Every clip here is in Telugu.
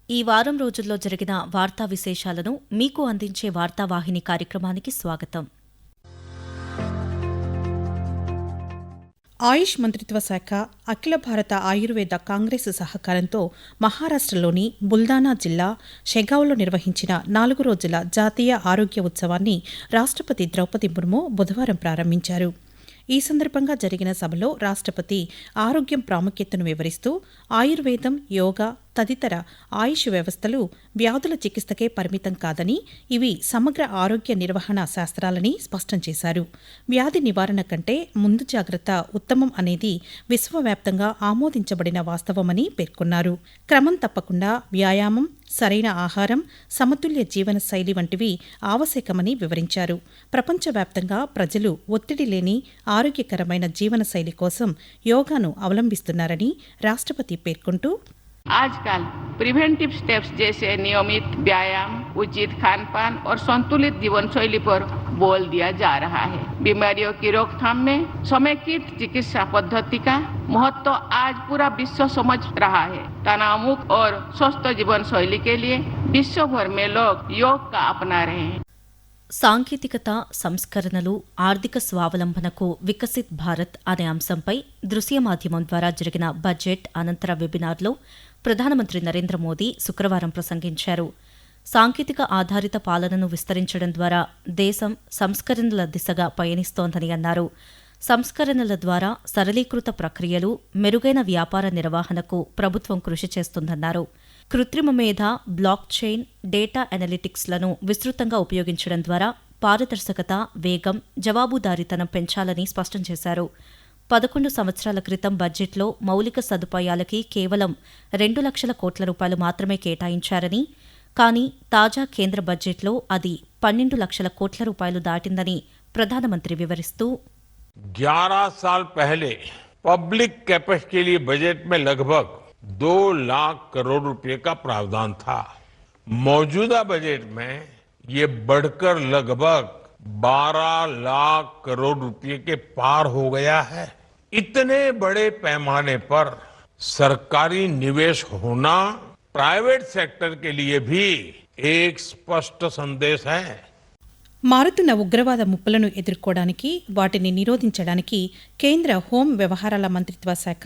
ఈ వారం రోజుల్లో జరిగిన వార్తా విశేషాలను మీకు అందించే వార్తావాహిని కార్యక్రమానికి స్వాగతం. ఆయుష్ మంత్రిత్వ శాఖ అఖిల భారత ఆయుర్వేద కాంగ్రెస్ సహకారంతో మహారాష్ట్రలోని బుల్దానా జిల్లా షెగావ్లో నిర్వహించిన 4 రోజుల జాతీయ ఆరోగ్య ఉత్సవాన్ని రాష్ట్రపతి ద్రౌపది ముర్ము బుధవారం ప్రారంభించారు. ఈ సందర్భంగా జరిగిన సభలో రాష్ట్రపతి ఆరోగ్యం ప్రాముఖ్యతను వివరిస్తూ ఆయుర్వేదం, యోగా తదితర ఆయుష్ వ్యవస్థలు వ్యాధుల చికిత్సకే పరిమితం కాదని, ఇవి సమగ్ర ఆరోగ్య నిర్వహణ శాస్త్రాలని స్పష్టం చేశారు. వ్యాధి నివారణ కంటే ముందు జాగ్రత్త ఉత్తమం అనేది విశ్వవ్యాప్తంగా ఆమోదించబడిన వాస్తవమని పేర్కొన్నారు. క్రమం తప్పకుండా వ్యాయామం, సరైన ఆహారం, సమతుల్య జీవన శైలి వంటివి ఆవశ్యకమని వివరించారు. ప్రపంచవ్యాప్తంగా ప్రజలు ఒత్తిడి లేని ఆరోగ్యకరమైన జీవన శైలి కోసం యోగాను అవలంబిస్తున్నారని రాష్ట్రపతి పేర్కొంటూ, आजकल प्रिवेंटिव स्टेप्स जैसे नियमित व्यायाम, उचित खान पान और संतुलित जीवन शैली पर बोल दिया जा रहा है. बीमारियों की रोकथाम में समेकित चिकित्सा पद्धति का महत्व आज पूरा विश्व समझ रहा है. तनाव मुक्त और स्वस्थ जीवन शैली के लिए विश्व भर में लोग योग का अपना रहे हैं. సాంకేతికత, సంస్కరణలు, ఆర్థిక స్వావలంబనకు వికసిత్ భారత్ అనే అంశంపై దృశ్య మాధ్యమం ద్వారా జరిగిన బడ్జెట్ అనంతర వెబినార్లో ప్రధానమంత్రి నరేంద్ర మోదీ శుక్రవారం ప్రసంగించారు. సాంకేతిక ఆధారిత పాలనను విస్తరించడం ద్వారా దేశం సంస్కరణల దిశగా పయనిస్తోందని అన్నారు. సంస్కరణల ద్వారా సరళీకృత ప్రక్రియలు, మెరుగైన వ్యాపార నిర్వహణకు ప్రభుత్వం కృషి చేస్తుందన్నారు. కృత్రిమ మేధ, బ్లాక్ చైన్, డేటా అనలిటిక్స్లను విస్తృతంగా ఉపయోగించడం ద్వారా పారదర్శకత, వేగం, జవాబుదారీతనం పెంచాలని స్పష్టం చేశారు. 11 సంవత్సరాల క్రితం బడ్జెట్లో మౌలిక సదుపాయాలకి కేవలం 2 లక్షల కోట్ల రూపాయలు మాత్రమే కేటాయించారని, కానీ తాజా కేంద్ర బడ్జెట్లో అది 12 లక్షల కోట్ల రూపాయలు దాటిందని ప్రధానమంత్రి వివరిస్తూ, 11 साल पहले पब्लिक कैपेक्स के लिए बजट में लगभग 2 लाख करोड़ रुपए का प्रावधान था. मौजूदा बजट में ये बढ़कर लगभग 12 लाख करोड़ रुपए के पार हो गया है. इतने बड़े पैमाने पर सरकारी निवेश होना प्राइवेट सेक्टर के लिए भी एक स्पष्ट संदेश है. మారుతున్న ఉగ్రవాద ముప్పులను ఎదుర్కోవడానికి, వాటిని నిరోధించడానికి కేంద్ర హోం వ్యవహారాల మంత్రిత్వ శాఖ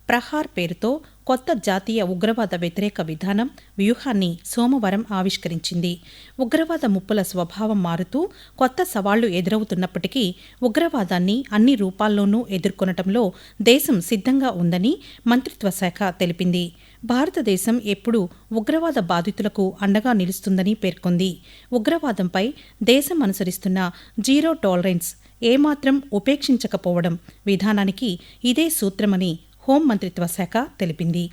ప్రహార్ పేరుతో కొత్త జాతీయ ఉగ్రవాద వ్యతిరేక విధానం, వ్యూహాన్ని సోమవారం ఆవిష్కరించింది. ఉగ్రవాద ముప్పుల స్వభావం మారుతూ కొత్త సవాళ్లు ఎదురవుతున్నప్పటికీ ఉగ్రవాదాన్ని అన్ని రూపాల్లోనూ ఎదుర్కొనటంలో దేశం సిద్ధంగా ఉందని మంత్రిత్వ శాఖ తెలిపింది. భారతదేశం ఎప్పుడూ ఉగ్రవాద బాధితులకు అండగా నిలుస్తుందని పేర్కొంది. ఉగ్రవాదంపై దేశం అనుసరిస్తున్న జీరో టాలరెన్స్, ఏమాత్రం ఉపేక్షించకపోవడం విధానానికి ఇదే సూత్రమని హోం మంత్రిత్వ శాఖ తెలిపింది.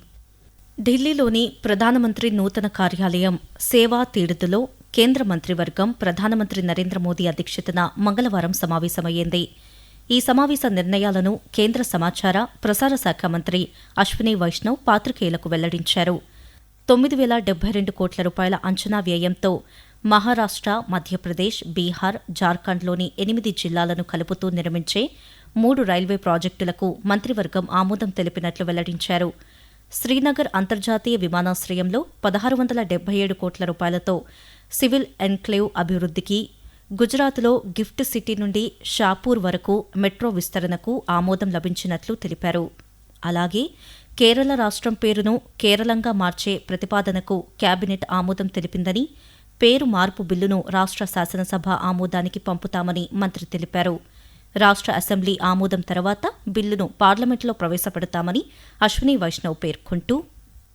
ఢిల్లీలోని ప్రధానమంత్రి నూతన కార్యాలయం సేవా తీడులో కేంద్ర మంత్రివర్గం ప్రధానమంత్రి నరేంద్ర మోదీ అధ్యక్షతన మంగళవారం సమావేశమయ్యింది. ఈ సమావేశ నిర్ణయాలను కేంద్ర సమాచార, ప్రసార శాఖ మంత్రి అశ్విని వైష్ణవ్ పాత్రికేయులకు వెల్లడించారు. 9,072 కోట్ల రూపాయల అంచనా వ్యయంతో మహారాష్ట్ర, మధ్యప్రదేశ్, బీహార్, జార్ఖండ్లోని 8 జిల్లాలను కలుపుతూ నిర్మించే 3 రైల్వే ప్రాజెక్టులకు మంత్రివర్గం ఆమోదం తెలిపినట్లు వెల్లడించారు. శ్రీనగర్ అంతర్జాతీయ విమానాశ్రయంలో 1,677 కోట్ల రూపాయలతో సివిల్ ఎన్క్లేవ్ అభివృద్ధికి, గుజరాత్లో గిఫ్ట్ సిటీ నుండి షాపూర్ వరకు మెట్రో విస్తరణకు ఆమోదం లభించినట్లు తెలిపారు. అలాగే కేరళ రాష్ట్రం పేరును కేరళంగా మార్చే ప్రతిపాదనకు కేబినెట్ ఆమోదం తెలిపిందని, పేరు మార్పు బిల్లును రాష్ట్ర శాసనసభ ఆమోదానికి పంపుతామని మంత్రి తెలిపారు. రాష్ట్ర అసెంబ్లీ ఆమోదం తర్వాత బిల్లును పార్లమెంట్లో ప్రవేశపెడతామని అశ్విని వైష్ణవ్ పేర్కొంటూ,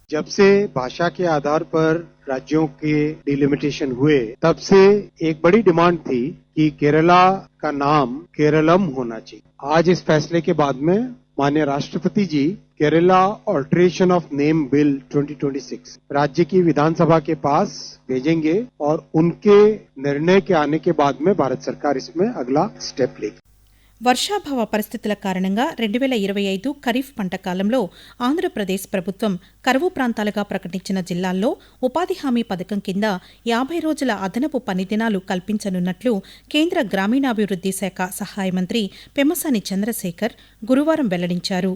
जब से भाषा के आधार पर राज्यों के डिलिमिटेशन हुए, तब से एक बड़ी डिमांड थी कि केरला का नाम केरलम होना चाहिए. आज इस फैसले के बाद में माननीय राष्ट्रपति ji Kerala alteration of name bill 2026 राज्य की विधानसभा के पास भेजेंगे और उनके निर्णय के आने के बाद में भारत सरकार इसमें अगला स्टेप लेगी. వర్షాభావ పరిస్థితుల కారణంగా 2025 ఖరీఫ్ పంట కాలంలో ఆంధ్రప్రదేశ్ ప్రభుత్వం కరువు ప్రాంతాలుగా ప్రకటించిన జిల్లాల్లో ఉపాధి హామీ పథకం కింద 50 రోజుల అదనపు పని దినాలు కల్పించనున్నట్లు కేంద్ర గ్రామీణాభివృద్ధి శాఖ సహాయ మంత్రి పెమ్మసాని చంద్రశేఖర్ గురువారం వెల్లడించారు.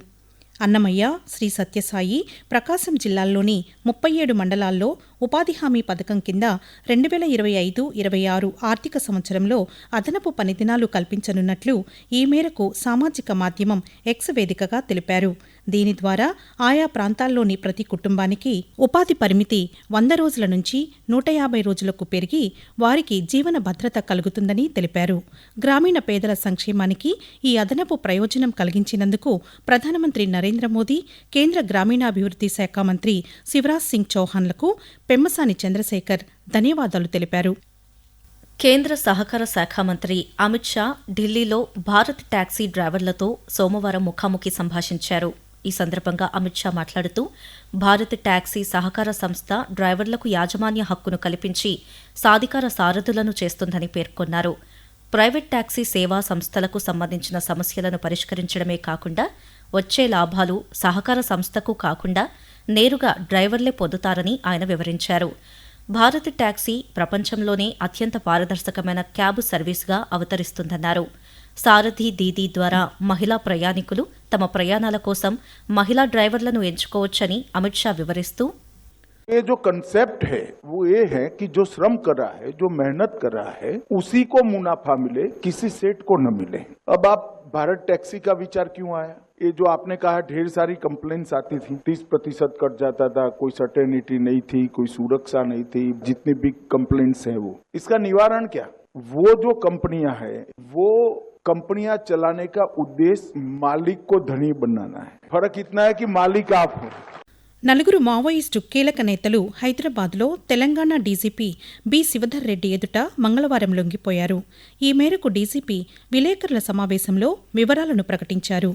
అన్నమయ్య, శ్రీ సత్యసాయి, ప్రకాశం జిల్లాల్లోని 37 మండలాల్లో ఉపాధి హామీ పథకం కింద 2025-26 ఆర్థిక సంవత్సరంలో అదనపు పని దినాలు కల్పించనున్నట్లు ఈ మేరకు సామాజిక మాధ్యమం ఎక్స్ వేదికగా తెలిపారు. దీని ద్వారా ఆయా ప్రాంతాల్లోని ప్రతి కుటుంబానికి ఉపాధి పరిమితి 100 రోజుల నుంచి 150 రోజులకు పెరిగి వారికి జీవన భద్రత కలుగుతుందని తెలిపారు. గ్రామీణ పేదల సంక్షేమానికి ఈ అదనపు ప్రయోజనం కలిగించినందుకు ప్రధానమంత్రి నరేంద్ర మోదీ, కేంద్ర గ్రామీణాభివృద్ధి శాఖ మంత్రి శివరాజ్ సింగ్ చౌహాన్లకు పెమ్మసాని చంద్రశేఖర్ ధన్యవాదాలు తెలిపారు. కేంద్ర సహకార శాఖ మంత్రి అమిత్ షా ఢిల్లీలో భారత్ టాక్సీ డ్రైవర్లతో సోమవారం ముఖాముఖి సంభాషించారు. ఈ సందర్భంగా అమిత్ షా మాట్లాడుతూ భారత్ టాక్సీ సహకార సంస్థ డ్రైవర్లకు యాజమాన్య హక్కును కల్పించి సాధికార సారథులను చేస్తుందని పేర్కొన్నారు. ప్రైవేట్ టాక్సీ సేవా సంస్థలకు సంబంధించిన సమస్యలను పరిష్కరించడమే కాకుండా వచ్చే లాభాలు సహకార సంస్థకు కాకుండా నేరుగా డ్రైవర్లే పొందుతారని ఆయన వివరించారు. భారత్ టాక్సీ ప్రపంచంలోనే అత్యంత పారదర్శకమైన క్యాబ్ సర్వీసుగా అవతరిస్తుందన్నారు. సారథి దీదీ ద్వారా మహిళా ప్రయాణికులు తమ ప్రయాణాల కోసం మహిళా డ్రైవర్లను ఎంచుకోవచ్చని అమిత్ షా వివరిస్తూ ये जो कंसेप्ट है वो ये है कि जो श्रम कर रहा है, जो मेहनत कर रहा है, उसी को मुनाफा मिले, किसी सेठ को न मिले। अब आप भारत टैक्सी का विचार क्यों आया? ये जो आपने कहा ढेर सारी कंप्लेंट्स आती थी, 30% कट जाता था, कोई सर्टेनिटी नहीं थी, कोई सुरक्षा नहीं थी, जितनी भी कंप्लेंट्स है वो, इसका निवारण क्या? वो जो कंपनियां हैं वो कंपनियां चलाने का उद्देश्य मालिक को धनी बनाना है। फर्क इतना है कि मालिक आप हो। నలుగురు మావోయిస్టు కీలక నేతలు హైదరాబాద్లో తెలంగాణ డీజీపీ బి శివధర్ రెడ్డి ఎదుట మంగళవారం లొంగిపోయారు. ఈ మేరకు డీజీపీ విలేకరుల సమావేశంలో వివరాలను ప్రకటించారు.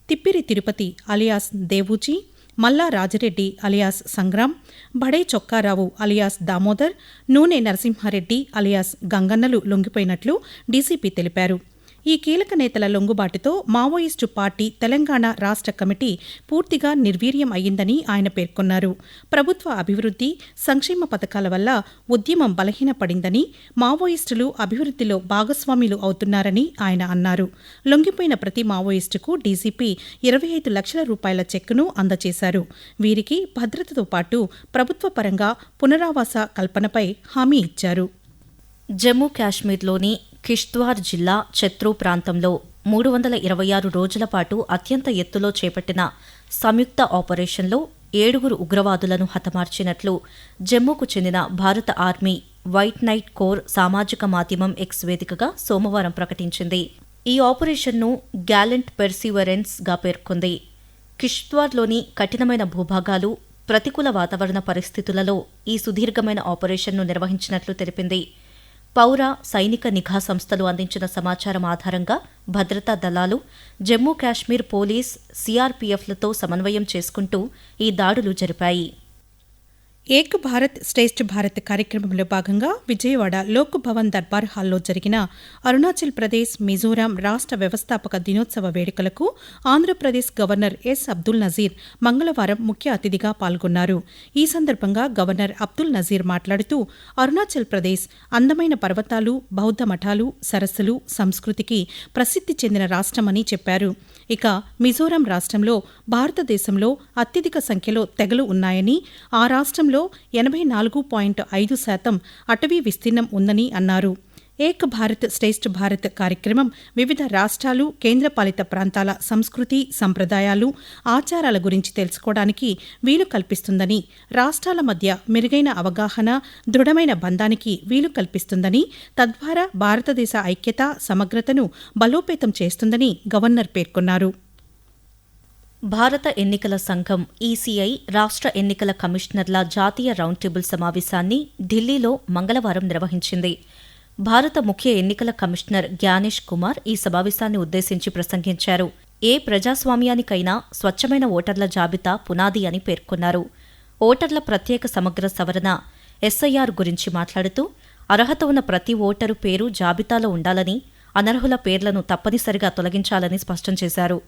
తిప్పిరి తిరుపతి అలియాస్ దేవూజీ, మల్లా రాజిరెడ్డి అలియాస్ సంగ్రామ్, బడే చొక్కారావు అలియాస్ దామోదర్, నూనె నరసింహారెడ్డి అలియాస్ గంగన్నలు లొంగిపోయినట్లు డీజీపీ తెలిపారు. ఈ కీలక నేతల లొంగుబాటుతో మావోయిస్టు పార్టీ తెలంగాణ రాష్ట్ర కమిటీ పూర్తిగా నిర్వీర్యం అయ్యిందని ఆయన పేర్కొన్నారు. ప్రభుత్వ అభివృద్ధి, సంక్షేమ పథకాల వల్ల ఉద్యమం బలహీనపడిందని, మావోయిస్టులు అభివృద్ధిలో భాగస్వాములు అవుతున్నారని ఆయన అన్నారు. లొంగిపోయిన ప్రతి మావోయిస్టుకు డీజీపీ 25 లక్షల రూపాయల చెక్కును అందజేశారు. వీరికి భద్రతతో పాటు ప్రభుత్వ పరంగా పునరావాస కల్పనపై హామీ ఇచ్చారు. జమ్మూ కాశ్మీర్లోని కిష్త్వార్ జిల్లా చత్రూ ప్రాంతంలో 326 రోజుల పాటు అత్యంత ఎత్తులో చేపట్టిన సంయుక్త ఆపరేషన్లో 7 ఉగ్రవాదులను హతమార్చినట్లు జమ్మూకు చెందిన భారత ఆర్మీ వైట్ నైట్ కోర్ సామాజిక మాధ్యమం ఎక్స్ వేదికగా సోమవారం ప్రకటించింది. ఈ ఆపరేషన్ను గ్యాలెంట్ పెర్సివరెన్స్ గా పేర్కొంది. కిష్త్వార్లోని కఠినమైన భూభాగాలు, ప్రతికూల వాతావరణ పరిస్థితులలో ఈ సుదీర్ఘమైన ఆపరేషన్ను నిర్వహించినట్లు తెలిపింది. పౌర, సైనిక నిఘా సంస్థలు అందించిన సమాచారం ఆధారంగా భద్రతా దళాలు, జమ్మూ కాశ్మీర్ పోలీస్, సీఆర్పీఎఫ్లతో సమన్వయం చేసుకుంటూ ఈ దాడులు జరిపాయి. ఏక్ భారత్ శ్రేష్ఠ భారత్ కార్యక్రమంలో భాగంగా విజయవాడ లోక్ భవన్ దర్బార్ హాల్లో జరిగిన అరుణాచల్ ప్రదేశ్, మిజోరాం రాష్ట్ర వ్యవస్థాపక దినోత్సవ వేడుకలకు ఆంధ్రప్రదేశ్ గవర్నర్ ఎస్ అబ్దుల్ నజీర్ మంగళవారం ముఖ్య అతిథిగా పాల్గొన్నారు. ఈ సందర్భంగా గవర్నర్ అబ్దుల్ నజీర్ మాట్లాడుతూ అరుణాచల్ ప్రదేశ్ అందమైన పర్వతాలు, బౌద్ధ మఠాలు, సరస్సులు, సంస్కృతికి ప్రసిద్ధి చెందిన రాష్ట్రమని చెప్పారు. ఇక మిజోరాం రాష్ట్రంలో భారతదేశంలో అత్యధిక సంఖ్యలో తెగలు ఉన్నాయని, ఆ రాష్ట్రంలో 84.5% అటవీ విస్తీర్ణం ఉందని అన్నారు. ఏక్ భారత్ శ్రేష్ఠ భారత్ కార్యక్రమం వివిధ రాష్ట్రాలు, కేంద్రపాలిత ప్రాంతాల సంస్కృతి, సంప్రదాయాలు, ఆచారాల గురించి తెలుసుకోవడానికి వీలు కల్పిస్తుందని, రాష్ట్రాల మధ్య మెరుగైన అవగాహన, దృఢమైన బంధానికి వీలు కల్పిస్తుందని, తద్వారా భారతదేశ ఐక్యత, సమగ్రతను బలోపేతం చేస్తుందని గవర్నర్ పేర్కొన్నారు. భారత ఎన్నికల సంఘం ఈసీఐ రాష్ట్ర ఎన్నికల కమిషనర్ల జాతీయ రౌండ్ టేబుల్ సమావేశాన్ని ఢిల్లీలో మంగళవారం నిర్వహించింది. భారత ముఖ్య ఎన్నికల కమిషనర్ జ్ఞానేష్ కుమార్ ఈ సమావేశాన్ని ఉద్దేశించి ప్రసంగించారు. ఏ ప్రజాస్వామ్యానికైనా స్వచ్ఛమైన ఓటర్ల జాబితా పునాది అని పేర్కొన్నారు. ఓటర్ల ప్రత్యేక సమగ్ర సవరణ ఎస్ఐఆర్ గురించి మాట్లాడుతూ అర్హత ఉన్న ప్రతి ఓటరు పేరు జాబితాలో ఉండాలని, అనర్హుల పేర్లను తప్పనిసరిగా తొలగించాలని స్పష్టం చేశారు.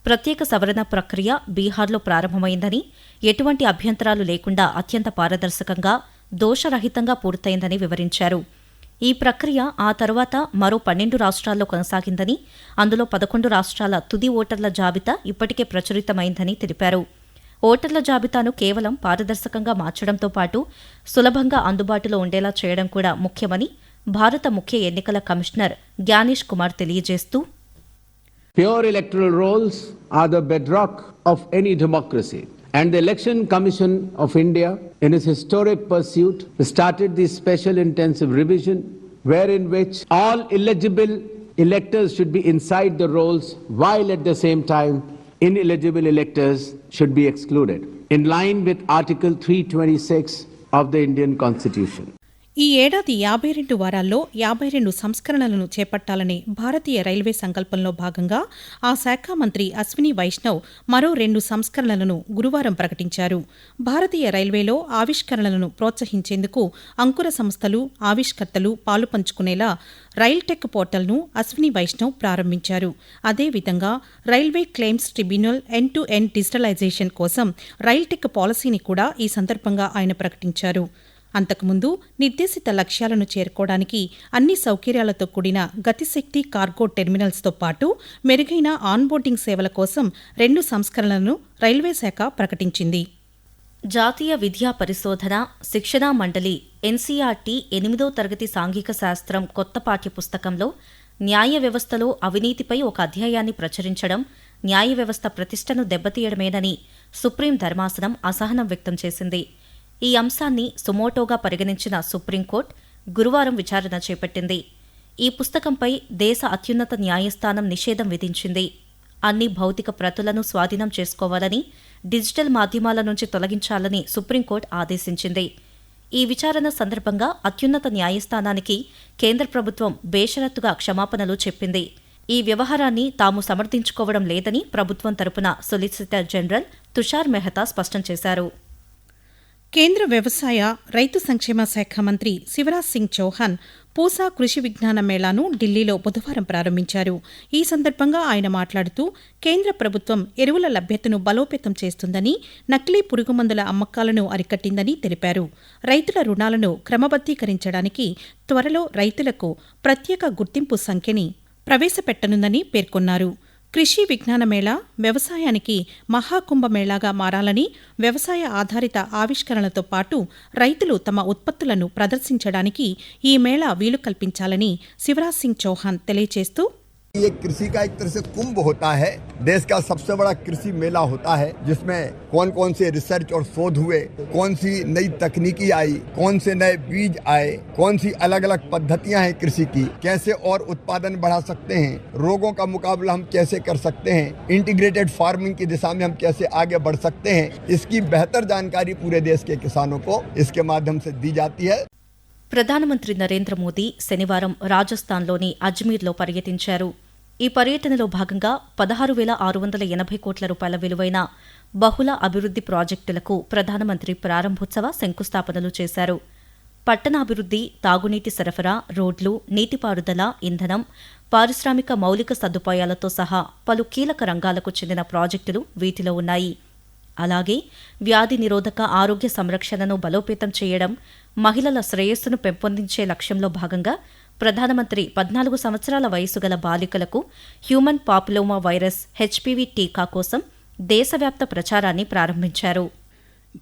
ప్రత్యేక సవరణ ప్రక్రియ బీహార్లో ప్రారంభమైందని, ఎటువంటి అభ్యంతరాలు లేకుండా అత్యంత పారదర్శకంగా, దోషరహితంగా పూర్తయిందని వివరించారు. ఈ ప్రక్రియ ఆ తర్వాత మరో 12 రాష్ట్రాల్లో కొనసాగిందని, అందులో 11 రాష్ట్రాల తుది ఓటర్ల జాబితా ఇప్పటికే ప్రచురితమైందని తెలిపారు. ఓటర్ల జాబితాను కేవలం పారదర్శకంగా మార్చడంతో పాటు సులభంగా అందుబాటులో ఉండేలా చేయడం కూడా ముఖ్యమని భారత ముఖ్య ఎన్నికల కమిషనర్ జ్ఞానేష్ కుమార్ తెలియజేస్తూ, Pure electoral rolls are the bedrock of any democracy. And the Election Commission of India, in its historic pursuit, started this special intensive revision wherein which all eligible electors should be inside the rolls, while at the same time ineligible electors should be excluded, in line with Article 326 of the Indian Constitution. ఈ ఏడాది 52 వారాల్లో 52 సంస్కరణలను చేపట్టాలనే భారతీయ రైల్వే సంకల్పంలో భాగంగా ఆ శాఖ మంత్రి అశ్విని వైష్ణవ్ మరో 2 సంస్కరణలను గురువారం ప్రకటించారు. భారతీయ రైల్వేలో ఆవిష్కరణలను ప్రోత్సహించేందుకు అంకుర సంస్థలు, ఆవిష్కర్తలు పాలుపంచుకునేలా రైల్ టెక్ పోర్టల్ను అశ్విని వైష్ణవ్ ప్రారంభించారు. అదేవిధంగా railway claims tribunal end to end digitalization కోసం రైల్ టెక్ పాలసీని కూడా ఈ సందర్భంగా ఆయన ప్రకటించారు. అంతకుముందు నిర్దేశిత లక్ష్యాలను చేరుకోవడానికి అన్ని సౌకర్యాలతో కూడిన గతిశక్తి కార్గో టెర్మినల్స్తో పాటు మెరుగైన ఆన్బోర్డింగ్ సేవల కోసం 2 సంస్కరణలను రైల్వే శాఖ ప్రకటించింది. జాతీయ విద్యా పరిశోధన శిక్షణా మండలి ఎన్సీఆర్టీ 8వ తరగతి సాంఘిక శాస్త్రం కొత్త పాఠ్యపుస్తకంలో న్యాయ వ్యవస్థలో అవినీతిపై ఒక అధ్యాయాన్ని ప్రచురించడం న్యాయ వ్యవస్థ ప్రతిష్టను దెబ్బతీయడమేనని సుప్రీం ధర్మాసనం అసహనం వ్యక్తం చేసింది. ఈ అంశాన్ని సుమోటోగా పరిగణించిన సుప్రీంకోర్టు గురువారం విచారణ చేపట్టింది. ఈ పుస్తకంపై దేశ అత్యున్నత న్యాయస్థానం నిషేధం విధించింది. అన్ని భౌతిక ప్రతులను స్వాధీనం చేసుకోవాలని, డిజిటల్ మాధ్యమాల నుంచి తొలగించాలని సుప్రీంకోర్టు ఆదేశించింది. ఈ విచారణ సందర్భంగా అత్యున్నత న్యాయస్థానానికి కేంద్ర ప్రభుత్వం బేషరతుగా క్షమాపణలు చెప్పింది. ఈ వ్యవహారాన్ని తాము సమర్థించుకోవడం లేదని ప్రభుత్వం తరపున సొలిసిటర్ జనరల్ తుషార్ మెహతా స్పష్టం చేశారు. కేంద్ర వ్యవసాయ, రైతు సంక్షేమ శాఖ మంత్రి శివరాజ్ సింగ్ చౌహాన్ పూసా కృషి విజ్ఞాన మేళాను ఢిల్లీలో బుధవారం ప్రారంభించారు. ఈ సందర్భంగా ఆయన మాట్లాడుతూ కేంద్ర ప్రభుత్వం ఎరువుల లభ్యతను బలోపేతం చేస్తుందని, నకిలీ పురుగుమందుల అమ్మకాలను అరికట్టిందని తెలిపారు. రైతుల రుణాలను క్రమబద్దీకరించడానికి త్వరలో రైతులకు ప్రత్యేక గుర్తింపు సంఖ్యని ప్రవేశపెట్టనుందని పేర్కొన్నారు. కృషి విజ్ఞాన మేళా వ్యవసాయానికి మహాకుంభమేళాగా మారాలని, వ్యవసాయ ఆధారిత ఆవిష్కరణలతో పాటు రైతులు తమ ఉత్పత్తులను ప్రదర్శించడానికి ఈ మేళా వీలు కల్పించాలని శివరాజ్ సింగ్ చౌహాన్ తెలియజేస్తూ, ये कृषि का एक तरह से कुंभ होता है, देश का सबसे बड़ा कृषि मेला होता है, जिसमें कौन कौन से रिसर्च और शोध हुए, कौन सी नई तकनीकी आई, कौन से नए बीज आए, कौन सी अलग अलग पद्धतियां हैं कृषि की, कैसे और उत्पादन बढ़ा सकते हैं, रोगों का मुकाबला हम कैसे कर सकते हैं, इंटीग्रेटेड फार्मिंग की दिशा में हम कैसे आगे बढ़ सकते हैं, इसकी बेहतर जानकारी पूरे देश के किसानों को इसके माध्यम से दी जाती है. ప్రధానమంత్రి నరేంద్ర మోదీ శనివారం రాజస్థాన్లోని అజ్మీర్లో పర్యటించారు. ఈ పర్యటనలో భాగంగా 16,680 కోట్ల రూపాయల విలువైన బహుళ అభివృద్ది ప్రాజెక్టులకు ప్రధానమంత్రి ప్రారంభోత్సవ శంకుస్థాపనలు చేశారు. పట్టణాభివృద్ది, తాగునీటి సరఫరా, రోడ్లు, నీటిపారుదల, ఇంధనం, పారిశ్రామిక మౌలిక సదుపాయాలతో సహా పలు కీలక రంగాలకు చెందిన ప్రాజెక్టులు వీటిలో ఉన్నాయి. అలాగే వ్యాధి నిరోధక ఆరోగ్య సంరక్షణను బలోపేతం చేయడం, మహిళల శ్రేయస్సును పెంపొందించే లక్ష్యంలో భాగంగా ప్రధానమంత్రి 14 సంవత్సరాల వయసు గల బాలికలకు హ్యూమన్ పాపులోమా వైరస్ హెచ్పీవీ టీకా కోసం దేశవ్యాప్త ప్రచారాన్ని ప్రారంభించారు.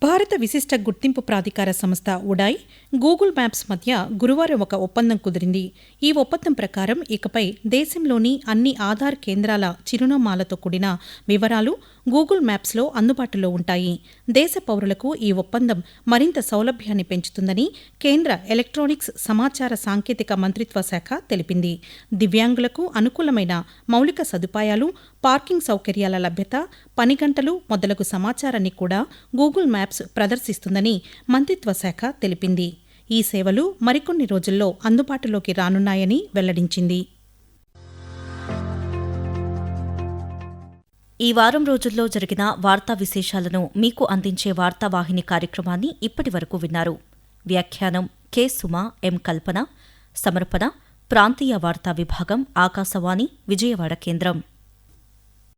భారత విశిష్ట గుర్తింపు ప్రాధికార సంస్థ ఉడాయ్, గూగుల్ మ్యాప్స్ మధ్య గురువారం ఒక ఒప్పందం కుదిరింది. ఈ ఒప్పందం ప్రకారం ఇకపై దేశంలోని అన్ని ఆధార్ కేంద్రాల చిరునామాలతో కూడిన వివరాలు గూగుల్ మ్యాప్స్లో అందుబాటులో ఉంటాయి. దేశ పౌరులకు ఈ ఒప్పందం మరింత సౌలభ్యాన్ని పెంచుతుందని కేంద్ర ఎలక్ట్రానిక్స్ సమాచార సాంకేతిక మంత్రిత్వ శాఖ తెలిపింది. దివ్యాంగులకు అనుకూలమైన మౌలిక సదుపాయాలు, పార్కింగ్ సౌకర్యాల లభ్యత, పని గంటలు మొదలగు సమాచారాన్ని కూడా గూగుల్ మ్యాప్స్ ప్రదర్శిస్తుందని మంత్రిత్వ శాఖ తెలిపింది. ఈ సేవలు మరికొన్ని రోజుల్లో అందుబాటులోకి రానున్నాయని వెల్లడించింది. ఈ వారం రోజుల్లో జరిగిన వార్తా విశేషాలను మీకు అందించే వార్తావాహిని కార్యక్రమాన్ని ఇప్పటివరకు విన్నారు. వ్యాఖ్యానం కె సుమా, ఎం కల్పన. సమర్పణ ప్రాంతీయ వార్తా విభాగం, ఆకాశవాణి విజయవాడ కేంద్రం.